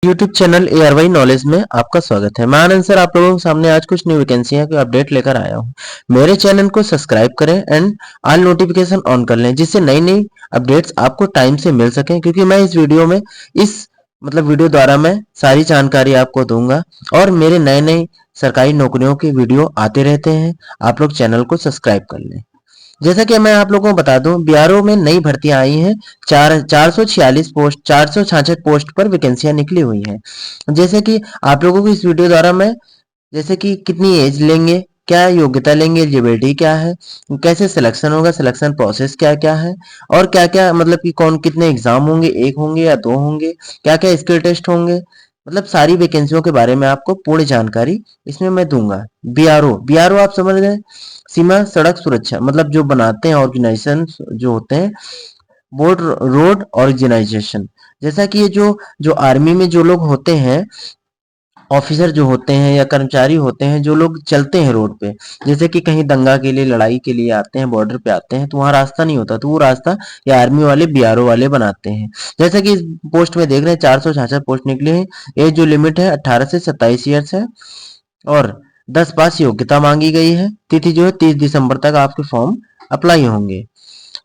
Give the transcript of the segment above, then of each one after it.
YouTube channel ARY knowledge में आपका स्वागत है। मैं आनंद सर आप लोगों के सामने आज कुछ न्यू वैकेंसियां के अपडेट लेकर आया हूं। मेरे चैनल को सब्सक्राइब करें एंड ऑल नोटिफिकेशन ऑन कर लें, जिससे नई नई अपडेट्स आपको टाइम से मिल सकें, क्योंकि मैं इस वीडियो में वीडियो द्वारा मैं सारी जानकारी आपको दूंगा और मेरे नए नए सरकारी नौकरियों की वीडियो आते रहते हैं। आप लोग चैनल को सब्सक्राइब कर लें। जैसा कि मैं आप लोगों को बता दूं, बीआरओ में नई भर्तियां आई हैं। 466 पोस्ट पर वैकेंसियां निकली हुई हैं। जैसे कि आप लोगों को इस वीडियो द्वारा मैं जैसे कि कितनी एज लेंगे, क्या योग्यता लेंगे, एलिजिबिलिटी क्या है, कैसे सिलेक्शन होगा, सिलेक्शन प्रोसेस क्या क्या है, और क्या क्या मतलब कि कौन कितने एग्जाम होंगे, एक होंगे या दो होंगे, क्या क्या स्किल टेस्ट होंगे, सारी वैकेंसियों के बारे में आपको पूर्ण जानकारी इसमें मैं दूंगा। बीआरओ बीआरओ आप समझ गए, सीमा सड़क सुरक्षा, जो बनाते हैं ऑर्गेनाइजेशन जो होते हैं, बोर्ड रोड ऑर्गेनाइजेशन। जैसा कि ये जो जो आर्मी में जो लोग होते हैं, ऑफिसर जो होते हैं या कर्मचारी होते हैं, जो लोग चलते हैं रोड पे, जैसे कि कहीं दंगा के लिए, लड़ाई के लिए आते हैं, बॉर्डर पे आते हैं, तो वहां रास्ता नहीं होता, तो वो रास्ता ये आर्मी वाले बीआरओ वाले बनाते हैं। जैसे कि इस पोस्ट में देख रहे हैं 466 पोस्ट निकले हैं। एज जो लिमिट है 18 से 27 ईयर्स है और 10 पास योग्यता मांगी गई है। तिथि जो है 30 दिसंबर तक आपके फॉर्म अप्लाई होंगे।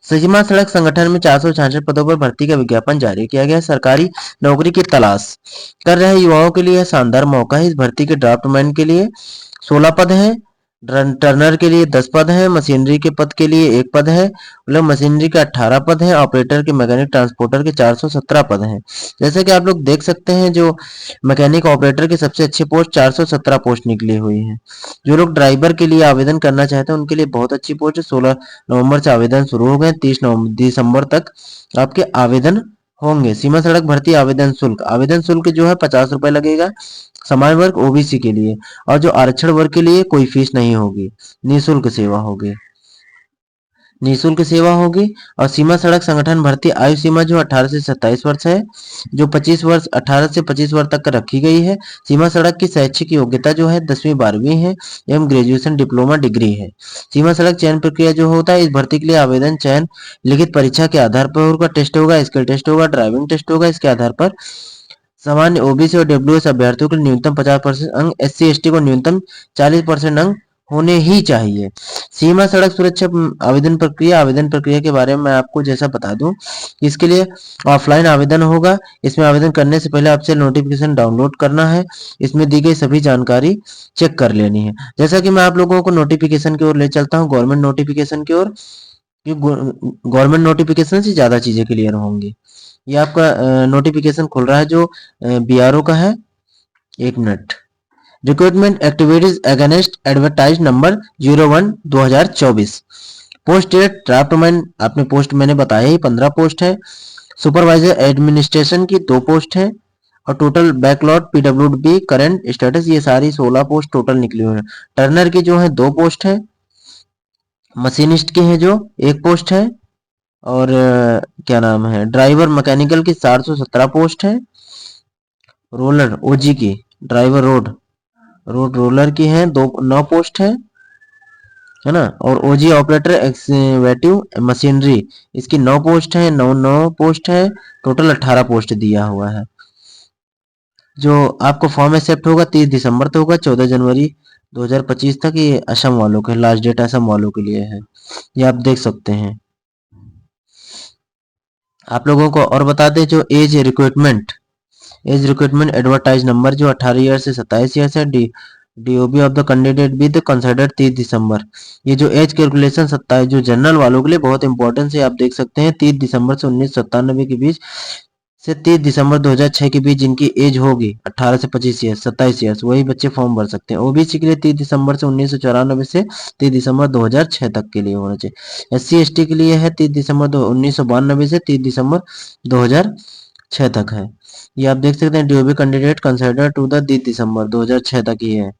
सीमा सड़क संगठन में 466 पदों पर भर्ती का विज्ञापन जारी किया गया है। सरकारी नौकरी की तलाश कर रहे युवाओं के लिए शानदार मौका है। इस भर्ती के ड्राफ्टमैन के लिए 16 पद हैं, टर्नर के लिए 10 पद हैं, मशीनरी के पद के लिए 1 पद है, मशीनरी के 18 पद हैं, ऑपरेटर के मैकेनिक ट्रांसपोर्टर के 417 पद हैं। जैसे कि आप लोग देख सकते हैं, जो मैकेनिक ऑपरेटर की सबसे अच्छी पोस्ट 417 पोस्ट निकली हुई है। जो लोग ड्राइवर के लिए आवेदन करना चाहते हैं उनके लिए बहुत अच्छी पोस्ट है। 16 नवंबर से आवेदन शुरू हो गए, 30 दिसंबर तक आपके आवेदन होंगे। सीमा सड़क भर्ती आवेदन शुल्क जो है 50 रुपए लगेगा समान वर्ग ओबीसी के लिए, और जो आरक्षण वर्ग के लिए कोई फीस नहीं होगी, निःशुल्क सेवा होगी। निःशुल्क सेवा होगी। और सीमा सड़क संगठन भर्ती आयु सीमा जो 18 से 27 वर्ष है, जो 18 से 25 वर्ष तक रखी गई है। सीमा सड़क की शैक्षिक योग्यता जो है 10वीं 12वीं है एवं ग्रेजुएशन डिप्लोमा डिग्री है। सीमा सड़क चयन प्रक्रिया जो होता है, इस भर्ती के लिए आवेदन चयन लिखित परीक्षा के आधार पर होगा। टेस्ट होगा, स्किल टेस्ट होगा, ड्राइविंग टेस्ट होगा। इसके आधार पर सामान्य ओबीसी और डब्ल्यूएस अभ्यर्थियों के लिए न्यूनतम 50% अंक, एससी एसटी को न्यूनतम 40% अंक होने ही चाहिए। सीमा सड़क सुरक्षा आवेदन प्रक्रिया के बारे में मैं आपको जैसा बता दूं, इसके लिए ऑफलाइन आवेदन होगा। इसमें आवेदन करने से पहले आपसे नोटिफिकेशन डाउनलोड करना है। इसमें दी गई सभी जानकारी चेक कर लेनी है। जैसा कि मैं आप लोगों को नोटिफिकेशन की ओर ले चलता हूँ, गवर्नमेंट नोटिफिकेशन की ओर। गवर्नमेंट नोटिफिकेशन से ज्यादा चीजें क्लियर होंगी। ये आपका नोटिफिकेशन खुल रहा है जो बीआरओ का है। एक minute. Recruitment activities against advertise number 01/2024। Post date draftsman आपने पोस्ट मैंने बताया ही 15 पोस्ट है। सुपरवाइजर एडमिनिस्ट्रेशन की 2 पोस्ट है और total backlog PWD current status ये सारी 16 पोस्ट टोटल निकली हुई है। टर्नर की जो है 2 पोस्ट है। मशीनिस्ट की है जो 1 पोस्ट है। और क्या नाम है, ड्राइवर मैकेनिकल की 417 पोस्ट है। रोलर ओजी की, ड्राइवर रोड रोलर की है 9 पोस्ट है ना। और ओजी ऑपरेटर एक्सवेटिव मशीनरी, इसकी 9 पोस्ट है। 9 पोस्ट है, टोटल 18 पोस्ट दिया हुआ है। जो आपको फॉर्म एक्सेप्ट होगा 30 दिसंबर तक होगा, 14 जनवरी 2025 तक। ये असम वालों के लास्ट डेट असम वालों के लिए है, ये आप देख सकते हैं। आप लोगों को और बता दें, जो एज रिक्रूटमेंट एडवर्टाइज नंबर जो 18 ईयर से 27 ईयर है। DOB of the candidate with considered 30 दिसंबर। ये जो एज कैलकुलेशन 27 जो जनरल वालों के लिए बहुत इंपॉर्टेंट है, आप देख सकते हैं 30 दिसंबर से 1997 के बीच से 30 दिसंबर 2006 के बीच जिनकी एज होगी 18 से 25 ईयर 27 ईयर्स, वही बच्चे फॉर्म भर सकते हैं। ओबीसी के लिए 30 दिसंबर से 1994 से 30 दिसंबर 2006 तक के लिए होना चाहिए। एससी एसटी के लिए है 30 दिसंबर 1992 से 30 दिसंबर 2006 तक है। ये आप देख सकते हैं DOB candidate consider to the 30 दिसंबर 2006 तक ही है।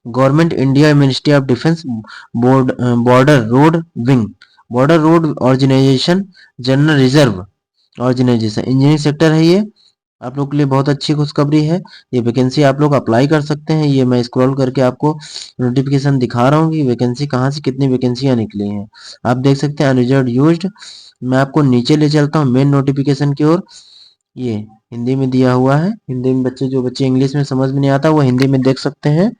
Government India ministry of defence border road wing, border road organisation, general reserve organisation, engineering sector है। ये आप लोग के लिए बहुत अच्छी खुशखबरी है। ये वैकेंसी आप लोग अप्लाई कर सकते हैं। ये मैं स्क्रॉल करके आपको नोटिफिकेशन दिखा रहा हूँ कि वैकेंसी कहाँ से कितनी वैकेंसियां निकली हैं। आप देख सकते हैं अनरिजर्व्ड यूज्ड। मैं आपको नीचे ले चलता हूँ मेन नोटिफिकेशन की ओर। ये हिंदी में दिया हुआ है। हिंदी में जो बच्चे इंग्लिश में समझ में नहीं आता वो हिंदी में देख सकते हैं।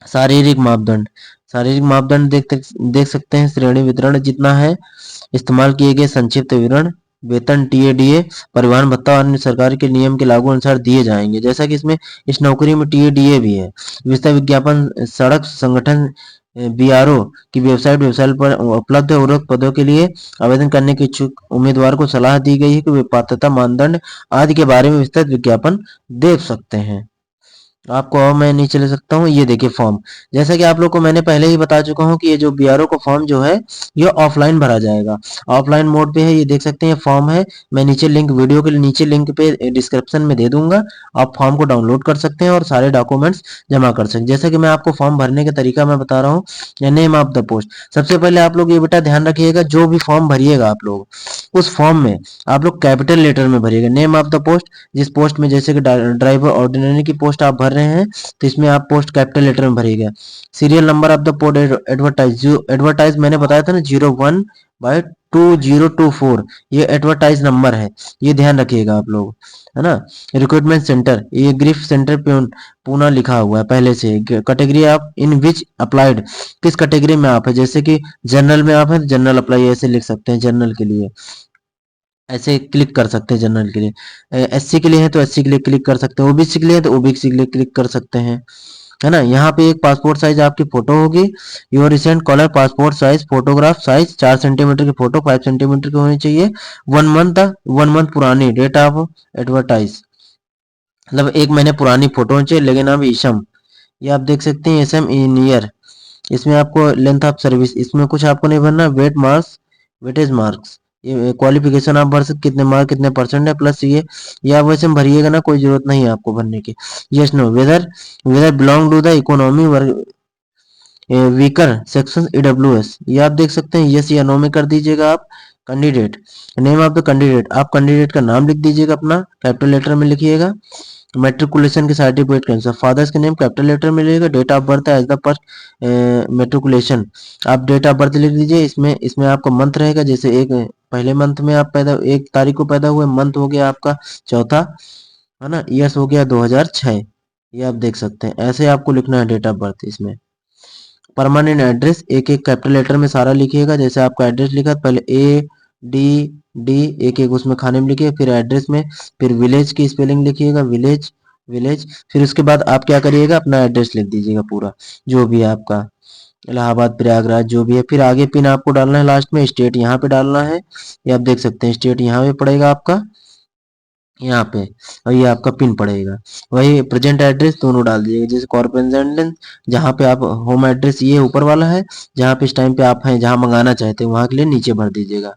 शारीरिक मापदंड, शारीरिक मापदंड देख सकते हैं। श्रेणी वितरण जितना है, इस्तेमाल किए गए संक्षिप्त विवरण, वेतन, टीएडीए, परिवहन भत्ता और अन्य सरकार के नियम के लागू अनुसार दिए जाएंगे। जैसा कि इसमें इस नौकरी में टीएडीए भी है। विस्तृत विज्ञापन सड़क संगठन बीआरओ की वेबसाइट पर उपलब्ध है। उपरोक्त पदों के लिए आवेदन करने के इच्छुक उम्मीदवार को सलाह दी गई है कि वे पात्रता मानदंड आदि के बारे में विस्तृत विज्ञापन देख सकते हैं। आपको और मैं नीचे ले सकता हूँ, ये देखिए फॉर्म। जैसा कि आप लोग को मैंने पहले ही बता चुका हूँ कि ये जो बीआरओ का फॉर्म जो है ये ऑफलाइन भरा जाएगा। ऑफलाइन मोड पे है, ये देख सकते हैं फॉर्म है। मैं नीचे लिंक, वीडियो के नीचे लिंक पे डिस्क्रिप्शन में दे दूंगा। आप फॉर्म को डाउनलोड कर सकते हैं और सारे डॉक्यूमेंट्स जमा कर सकते हैं। जैसे कि मैं आपको फॉर्म भरने का तरीका मैं बता रहा हूँ। या नेम ऑफ द पोस्ट, सबसे पहले आप लोग ये बेटा ध्यान रखिएगा, जो भी फॉर्म भरिएगा आप लोग उस फॉर्म में आप लोग कैपिटल लेटर में भरिएगा। नेम ऑफ द पोस्ट, जिस पोस्ट में जैसे कि ड्राइवर ऑर्डिनरी की पोस्ट आप भर रहे हैं तो इसमें आप पोस्ट कैपिटल लेटर में भरिएगा। Serial number of the post advertise, जो एडवर्टाइज मैंने बताया था ना 01/2024, ये एडवर्टाइज नंबर है, ये ध्यान रखिएगा आप लोग, है ना। रिक्रूटमेंट सेंटर, ये ग्रिफ सेंटर पूना लिखा हुआ है पहले से। कैटेगरी आप इन विच अप्लाइड, किस कैटेगरी में आप है, जैसे कि जनरल में आप है जनरल अप्लाई ऐसे लिख सकते हैं। जनरल के लिए ऐसे क्लिक कर सकते हैं, जनरल के लिए। एससी के लिए है तो एससी के लिए क्लिक कर सकते हैं। ओबीसी के लिए है तो ओबीसी के लिए क्लिक कर सकते हैं, है ना। यहाँ पे एक पासपोर्ट साइज आपकी फोटो होगी। Your recent colour passport size photograph size 4 centimetre की फोटो 5 सेंटीमीटर की होनी चाहिए। 1 मंथ पुरानी डेट ऑफ एडवर्टाइज, मतलब 1 महीने पुरानी फोटो होनी चाहिए। लेकिन अब ईसम, ये आप देख सकते हैं एसएम इन ईयर। इसमें आपको लेंथ ऑफ सर्विस, इसमें कुछ आपको नहीं भरना। वेटेज मार्क्स, ये क्वालिफिकेशन आप भर सकते, कितने मार्क कितने परसेंट है, प्लस ये आप वैसे में भरिएगा ना, कोई जरूरत नहीं है आपको भरने की। Yes no, whether whether belong to the economy वर्ग वीकर सेक्शन ईडब्ल्यूएस, ये आप देख सकते हैं। यस या नो में कर दीजिएगा आप। Candidate, name of the candidate, आप कैंडिडेट का नाम लिख दीजिएगा अपना, कैपिटल लेटर में लिखिएगा। मेट्रिकुलेशन के सर्टिफिकेट के अनुसार फादर्स के नेम कैपिटल लेटर में लिखिएगा। Date of birth as the per matriculation, आप डेट ऑफ बर्थ लिख दीजिए। इसमें इसमें आपका मंथ रहेगा, जैसे एक पहले मंथ में आप पैदा, 1 तारीख को पैदा हुए, मंथ हो गया आपका चौथा, है ना। ईयर्स हो गया 2006, ये आप देख सकते हैं। ऐसे आपको लिखना है डेट ऑफ बर्थ इसमें। परमानेंट एड्रेस, एक एक कैपिटल लेटर में सारा लिखिएगा। जैसे आपका एड्रेस लिखा पहले A D D, एक एक उसमें खाने में लिखिए, फिर एड्रेस में, फिर विलेज की स्पेलिंग लिखिएगा, विलेज विलेज। फिर उसके बाद आप क्या करिएगा, अपना एड्रेस लिख दीजिएगा पूरा, जो भी है आपका, इलाहाबाद, प्रयागराज, जो भी है। फिर आगे पिन आपको डालना है लास्ट में। स्टेट यहाँ पे डालना है, ये आप देख सकते हैं स्टेट यहाँ पे पड़ेगा आपका, यहाँ पे। और ये आपका पिन पड़ेगा। वही प्रेजेंट एड्रेस दोनों डाल दीजिएगा। जैसे कॉर्पोरेशन जहाँ पे आप, होम एड्रेस ये ऊपर वाला है, जहाँ पे इस टाइम पे आप हैं, जहाँ मंगाना चाहते हैं वहाँ के लिए नीचे भर दीजिएगा।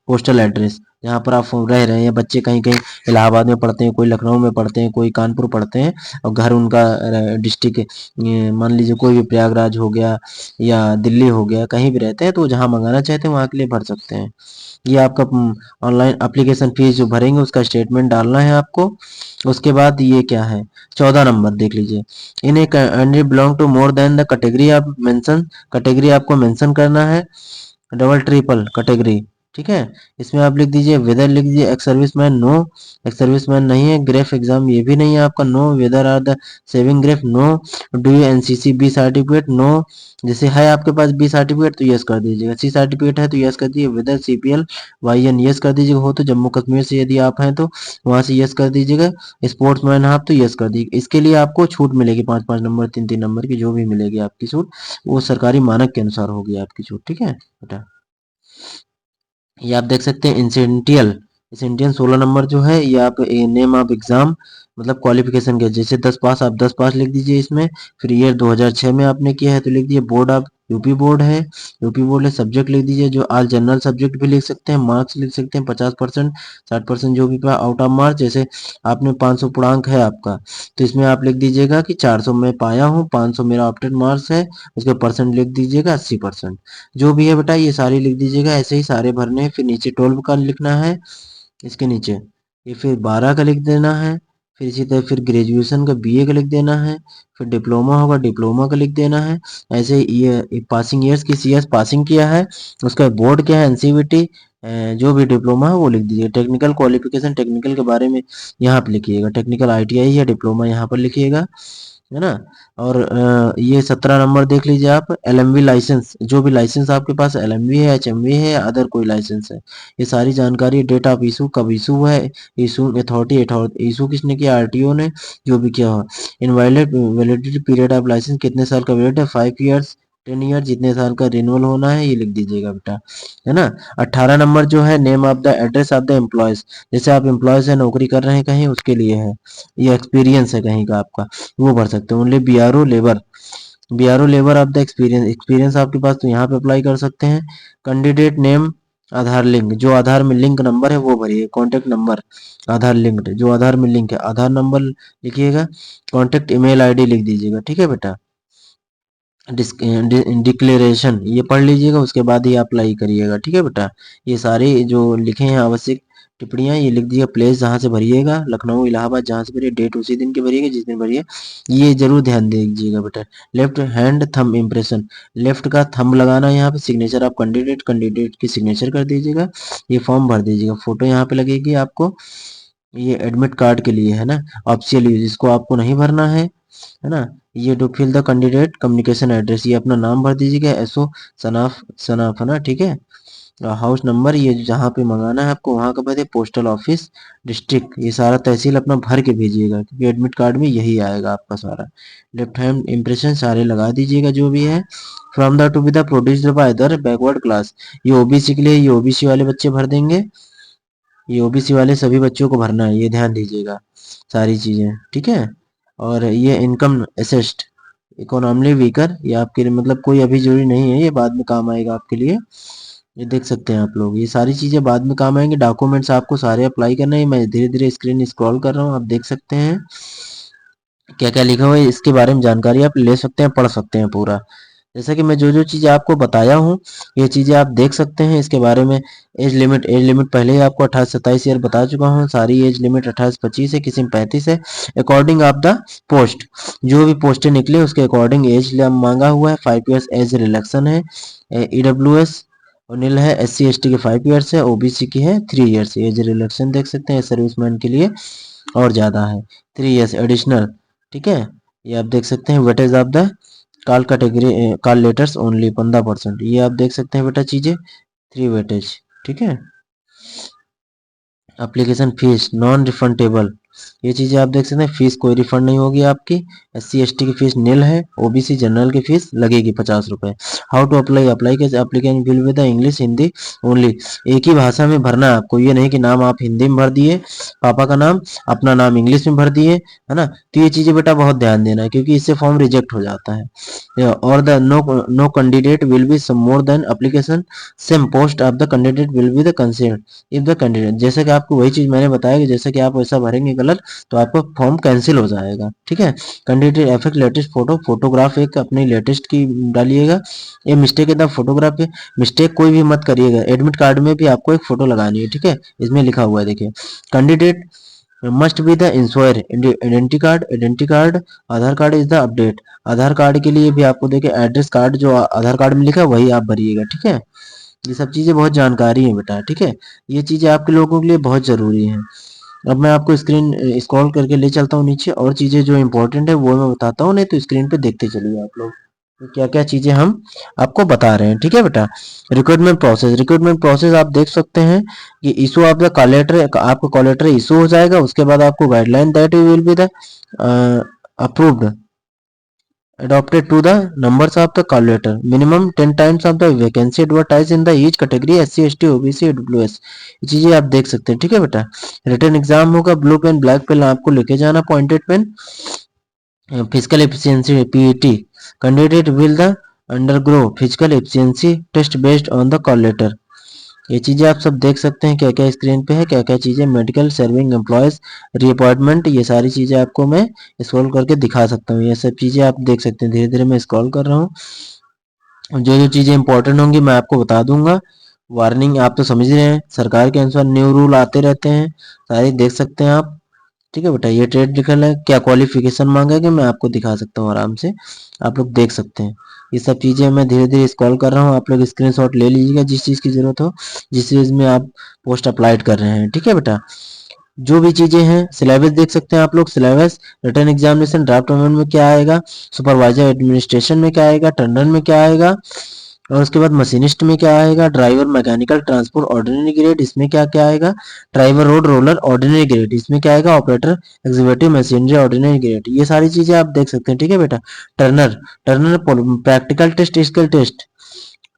पोस्टल एड्रेस जहाँ पर आप रह रहे हैं, बच्चे कहीं कहीं इलाहाबाद में पढ़ते हैं, कोई लखनऊ में पढ़ते हैं, कोई कानपुर पढ़ते हैं, और घर उनका डिस्ट्रिक्ट मान लीजिए कोई भी प्रयागराज हो गया या दिल्ली हो गया, कहीं भी रहते हैं तो जहाँ मंगाना चाहते हैं वहाँ के लिए भर सकते हैं। ये आपका ऑनलाइन एप्लीकेशन फीस जो भरेंगे उसका स्टेटमेंट डालना है आपको। उसके बाद ये क्या है, 14 नंबर देख लीजिए। In a candidate belong to more than the category आप मेंशन, कैटेगरी आपको मेंशन करना है। डबल ट्रिपल कैटेगरी, ठीक है। इसमें आप लिख दीजिए वेदर, लिख दीजिए ex serviceman, no ex serviceman नहीं है। ग्रेफ एग्जाम ये भी नहीं है आपका, no. Whether are the serving GREF, no. Do you NCC B certificate, no. जैसे है आपके पास बी सर्टिफिकेट तो यस कर दीजिएगा, सी सर्टिफिकेट है तो यस कर दीजिए। वेदर सीपीएल वाईएन यस कर दीजिएगा, हो तो जम्मू कश्मीर से यदि आप हैं तो वहां से यस कर दीजिएगा। स्पोर्ट्समैन आप तो यस कर दीजिए। इसके लिए आपको छूट मिलेगी 5-5 नंबर 3-3 नंबर की, जो भी मिलेगी आपकी छूट वो सरकारी मानक के अनुसार होगी आपकी छूट, ठीक है बेटा। ये आप देख सकते हैं इंसेंटियल, इंसेंटियल 16 नंबर जो है ये आप नेम ऑफ एग्जाम, मतलब क्वालिफिकेशन के, जैसे 10 पास आप 10 पास लिख दीजिए इसमें। फिर ईयर 2006 में आपने किया है तो लिख दीजिए। बोर्ड ऑफ यूपी बोर्ड है, यूपी बोर्ड है। सब्जेक्ट लिख दीजिए, जो ऑल जनरल सब्जेक्ट भी लिख सकते हैं। मार्क्स लिख सकते हैं 50%, 60% जो भी आउट ऑफ मार्क्स। जैसे आपने 500 पूर्णांक है आपका तो इसमें आप लिख दीजिएगा कि 400 में पाया हूँ, 500 मेरा ऑप्टेड मार्क्स है। उसके परसेंट लिख दीजिएगा 80%, जो भी है बेटा ये सारी लिख दीजिएगा। ऐसे ही सारे भरने हैं। फिर नीचे 12 का लिखना है, इसके नीचे ये फिर 12 का लिख देना है। फिर इसी तरह फिर ग्रेजुएशन का बीए का लिख देना है। फिर डिप्लोमा होगा डिप्लोमा का लिख देना है। ऐसे ये पासिंग ईयर्स किस ईयर्स पासिंग किया है, उसका बोर्ड क्या है एनसीवीटी, जो भी डिप्लोमा है वो लिख दीजिएगा। टेक्निकल क्वालिफिकेशन, टेक्निकल के बारे में यहाँ पे लिखिएगा, टेक्निकल आईटीआई या डिप्लोमा यहाँ पर लिखिएगा, है ना। और ये 17 नंबर देख लीजिए आप, एलएमवी लाइसेंस, जो भी लाइसेंस आपके पास एलएमवी है, एचएमवी है या अदर कोई लाइसेंस है, ये सारी जानकारी, डेट ऑफ इशू, कब इशू हुआ है, इशू अथॉरिटी इशू किसने किया, आरटीओ ने, जो भी किया हो। Invalid validity period of license, कितने साल का वैलिड है, 5 ईयर्स, 10 ईयर, जितने साल का रिन्यूअल होना है ये लिख दीजिएगा बेटा, है ना। 18 नंबर जो है, name of the address of the employees, जैसे आप एम्प्लॉयज है, नौकरी कर रहे हैं कहीं, उसके लिए है, ये एक्सपीरियंस है कहीं का आपका, वो भर सकते हैं। Only BRO labour, BRO labour of the experience, experience आपके पास तो यहाँ पे अप्लाई कर सकते हैं। कैंडिडेट नेम, आधार लिंक, जो आधार में लिंक नंबर है वो भरिए, कॉन्टेक्ट नंबर, आधार लिंक्ड, जो आधार में लिंक है, आधार नंबर लिखिएगा, कॉन्टेक्ट ईमेल आईडी लिख दीजिएगा, ठीक है बेटा। डिक्लेरेशन ये पढ़ लीजिएगा, उसके बाद ही अप्लाई करिएगा, ठीक है बेटा। ये सारे जो लिखे हैं आवश्यक टिप्पणियां ये लिख दीजिएगा, प्लेस जहाँ से भरिएगा, लखनऊ इलाहाबाद जहाँ से भरिए, डेट उसी दिन की भरिएगा जिस दिन भरिए, ये जरूर ध्यान दीजिएगा बेटा। Left hand thumb impression, left का थंब लगाना है यहाँ पे, सिग्नेचर ऑफ कैंडिडेट की सिग्नेचर कर दीजिएगा, ये फॉर्म भर दीजिएगा, फोटो यहाँ पे लगेगी आपको, ये एडमिट कार्ड के लिए है ना, ऑप्शियल यूज, इसको आपको नहीं भरना है ना। ये to fill the candidate communication address, ये अपना नाम भर दीजिएगा, एसओ सनाफ सनाफ, है ना, ठीक है। हाउस नंबर, ये जहाँ पे मंगाना है आपको वहाँ का भरे, पोस्टल ऑफिस, डिस्ट्रिक्ट, ये सारा तहसील अपना भर के भेजिएगा, क्योंकि एडमिट कार्ड में यही आएगा आपका सारा। लेफ्ट हैंड इम्प्रेशन सारे लगा दीजिएगा जो भी है। From the to be the produced by other backward class, ये ओबीसी के लिए, ये ओबीसी वाले बच्चे भर देंगे, ये ओबीसी वाले सभी बच्चों को भरना है, ये ध्यान दीजिएगा सारी चीजें, ठीक है। और ये इनकम असिस्ट, इकोनॉमिकली वीकर, ये आपके लिए मतलब कोई अभी जरूरी नहीं है, ये बाद में काम आएगा आपके लिए, ये देख सकते हैं आप लोग, ये सारी चीजें बाद में काम आएंगे। डॉक्यूमेंट्स आपको सारे अप्लाई करना है, मैं धीरे धीरे स्क्रीन स्क्रॉल कर रहा हूँ, आप देख सकते हैं क्या क्या लिखा हुआ है, इसके बारे में जानकारी आप ले सकते हैं, पढ़ सकते हैं पूरा। जैसा कि मैं जो जो चीज़ें आपको बताया हूँ ये चीज़ें आप देख सकते हैं इसके बारे में। एज लिमिट पहले ही आपको 28-27 ईयर बता चुका हूँ, सारी एज लिमिट 28-25 है, किसी में 35 है। अकॉर्डिंग ऑफ द पोस्ट, जो भी पोस्टें निकले उसके अकॉर्डिंग एज मांगा हुआ है। 5 ईयर्स एज रिलैक्सन है। ईडब्ल्यूएस और नील है, SC ST के 5 ईयर्स है, ओबीसी की है 3 ईयर्स। एज रिलैक्सन देख सकते हैं, सर्विसमैन के लिए और ज़्यादा है 3 ईयर्स एडिशनल, ठीक है। ये आप देख सकते हैं। Weightage of the call category, call letters only 15%, ये आप देख सकते हैं बेटा चीजें, 3 वेटेज, ठीक है। एप्लीकेशन फीस नॉन रिफंडेबल, ये चीजें आप देख सकते हैं, फीस कोई रिफंड नहीं होगी आपकी। SC ST की फीस नील है, ओबीसी जनरल की फीस लगेगी 50 रुपए। हाउ टू अप्लाई, अप्लाई कैसे, application fill with English Hindi only, एक ही भाषा में भरना है आपको, ये नहीं कि नाम आप हिंदी में भर दिए, पापा का नाम, अपना नाम इंग्लिश में भर दिए, है ना। तो ये चीजें बेटा बहुत ध्यान देना है, क्योंकि इससे फॉर्म रिजेक्ट हो जाता है। और the no candidate will be some more than application, same post of the candidate will be the considered if the candidate, जैसे कि आपको वही चीज मैंने बताया कि जैसे कि आप वैसा भरेंगे गलत तो आपका फॉर्म कैंसिल हो जाएगा, ठीक है। Candidate effect latest photo, photograph एक अपनी लेटेस्ट की डालिएगा। ये मिस्टेक है द फोटोग्राफ पे, मिस्टेक कोई भी मत करिएगा, एडमिट कार्ड में भी आपको एक फोटो लगानी है, ठीक है, इसमें लिखा हुआ है देखिए। Candidate must be the ensure identity card, Aadhaar card is the update, Aadhaar card के लिए भी आपको देखिए एड्रेस कार्ड जो आधार कार्ड में लिखा है वही आप भरिएगा, ठीक है। ये सब चीजें बहुत जानकारी है बेटा, ठीक है, ये चीजें आपके लोगों के लिए बहुत जरूरी है। अब मैं आपको स्क्रीन स्क्रॉल करके ले चलता हूँ नीचे, और चीजें जो इंपॉर्टेंट है वो मैं बताता हूँ, नहीं तो स्क्रीन पे देखते चलिए आप लोग क्या क्या चीजें हम आपको बता रहे हैं, ठीक है बेटा। रिक्रूटमेंट प्रोसेस आप देख सकते हैं कि issue of the call letter, आपका कॉल लेटर इशू हो जाएगा, उसके बाद आपको guideline that will be the approved adopted to the numbers of the call letter, minimum 10 times of the vacancy advertised in the each category SC ST OBC AWS, ये चीजें आप देख सकते हैं, ठीक है बेटा। रिटर्न एग्जाम होगा, ब्लू पेन ब्लैक पेन आपको लेके जाना, pointed pen. Physical efficiency PET, candidate will the undergo physical efficiency test based on the call letter, ये चीजें आप सब देख सकते हैं क्या क्या स्क्रीन पे है, क्या क्या चीजें, मेडिकल सर्विंग एम्प्लॉयज रीअपॉइंटमेंट, ये सारी चीजें आपको मैं स्क्रॉल करके दिखा सकता हूँ, ये सब चीजें आप देख सकते हैं। धीरे धीरे मैं स्क्रॉल कर रहा हूँ, जो जो चीजें इंपॉर्टेंट होंगी मैं आपको बता दूंगा। वार्निंग आप तो समझ रहे हैं, सरकार के अनुसार न्यू रूल आते रहते हैं, सारे देख सकते हैं आप, ठीक है बेटा, ये ट्रेड लिखल है, क्या क्वालिफिकेशन मांगा है कि मैं आपको दिखा सकता हूँ आराम से, आप लोग देख सकते हैं। ये सब चीजें मैं धीरे धीरे स्क्रॉल कर रहा हूँ, आप लोग स्क्रीनशॉट ले लीजिएगा जिस चीज की जरूरत हो, जिस चीज में आप पोस्ट अप्लाइड कर रहे हैं। ठीक है बेटा, जो भी चीजें हैं, सिलेबस देख सकते हैं आप लोग, syllabus return examination draft payment में क्या आएगा, सुपरवाइजर एडमिनिस्ट्रेशन में क्या आएगा, टर्नर में क्या आएगा, और उसके बाद मशीनिस्ट में क्या आएगा, driver mechanical transport ordinary grade इसमें क्या क्या आएगा, driver road roller ordinary grade इसमें क्या आएगा, operator executive machinery ordinary grade, ये सारी चीजें आप देख सकते हैं। ठीक है बेटा, turner, turner practical test, skill test,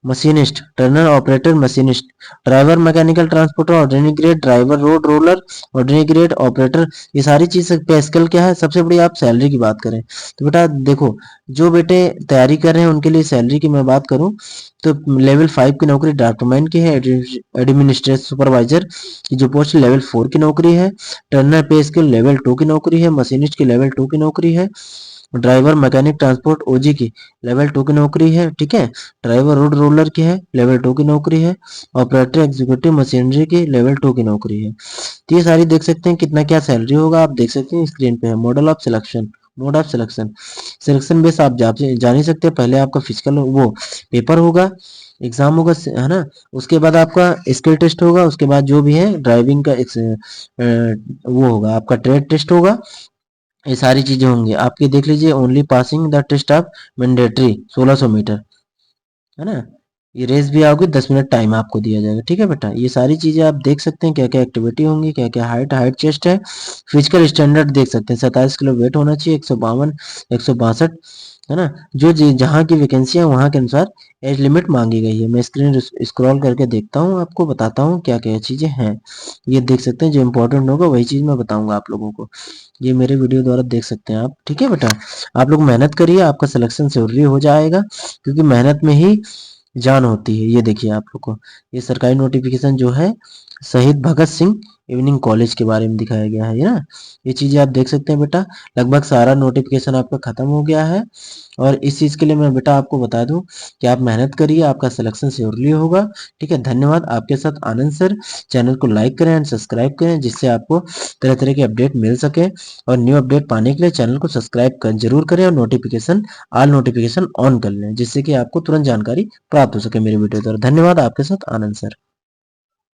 machinist, turner operator machinist, driver mechanical transporter ordinary grade, driver road roller ordinary grade, operator, ये सारी चीज पे स्केल क्या है। सबसे बड़ी आप सैलरी की बात करें तो बेटा देखो, जो बेटे तैयारी कर रहे हैं उनके लिए सैलरी की मैं बात करूं तो लेवल 5 की नौकरी ड्राफ्टमैन की है, एडमिनिस्ट्रेटिव सुपरवाइजर की जो पोस्ट लेवल 4 की नौकरी है, टर्नर पे स्केल लेवल 2 की नौकरी है, मशीनिस्ट की लेवल 2 की नौकरी है, ड्राइवर मैकेनिक ट्रांसपोर्ट ओजी की लेवल 2 की नौकरी है। ठीक है, ड्राइवर रोड रोलर की है, लेवल 2 की नौकरी है, ऑपरेटर एग्जीक्यूटिव मशीनरी की लेवल 2 की नौकरी है। तो ये सारी देख सकते हैं कितना क्या सैलरी होगा, आप देख सकते हैं स्क्रीन पे है। Model of selection, mode of selection, selection base आप जान ही सकते हैं, पहले आपका फिजिकल वो पेपर होगा, एग्जाम होगा, है ना, उसके बाद आपका स्किल टेस्ट होगा, उसके बाद जो भी है ड्राइविंग का वो होगा, आपका ट्रेड टेस्ट होगा, ये सारी चीजें होंगी आपकी। देख लीजिए, only passing the test of mandatory 1600 metre, है ना, ये रेस भी आओगे 10 मिनट टाइम आपको दिया जाएगा। ठीक है बेटा, ये सारी चीजें आप देख सकते हैं, क्या क्या एक्टिविटी होंगी, क्या क्या हाइट, हाइट चेस्ट है, फिजिकल स्टैंडर्ड देख सकते हैं, 27 किलो वेट होना चाहिए, 152 162, है ना, जो जहाँ की वैकेंसी है वहाँ के अनुसार एज लिमिट मांगी गई है। मैं स्क्रीन स्क्रॉल करके देखता हूँ, आपको बताता हूँ क्या क्या चीजें हैं। ये देख सकते हैं, जो इंपॉर्टेंट होगा वही चीज मैं बताऊंगा आप लोगों को, ये मेरे वीडियो द्वारा देख सकते हैं आप। ठीक है बेटा, आप लोग मेहनत करिए, आपका सिलेक्शन जरूरी हो जाएगा, क्योंकि मेहनत में ही जान होती है। ये देखिए आप लोग को, ये सरकारी नोटिफिकेशन जो है शहीद भगत सिंह इवनिंग कॉलेज के बारे में दिखाया गया है ना, ये चीजें आप देख सकते हैं बेटा। लगभग सारा नोटिफिकेशन आपका खत्म हो गया है, और इस चीज के लिए मैं बेटा आपको बता दूं कि आप मेहनत करिए, आपका सिलेक्शन श्योरली होगा। ठीक है, धन्यवाद। आपके साथ आनंद सर। चैनल को लाइक करें एंड सब्सक्राइब करें, जिससे आपको तरह तरह के अपडेट मिल सके, और न्यू अपडेट पाने के लिए चैनल को सब्सक्राइब जरूर करें, और नोटिफिकेशन ऑल नोटिफिकेशन ऑन कर लें, जिससे कि आपको तुरंत जानकारी प्राप्त हो सके मेरे वीडियो द्वारा। धन्यवाद। आपके साथ आनंद सर।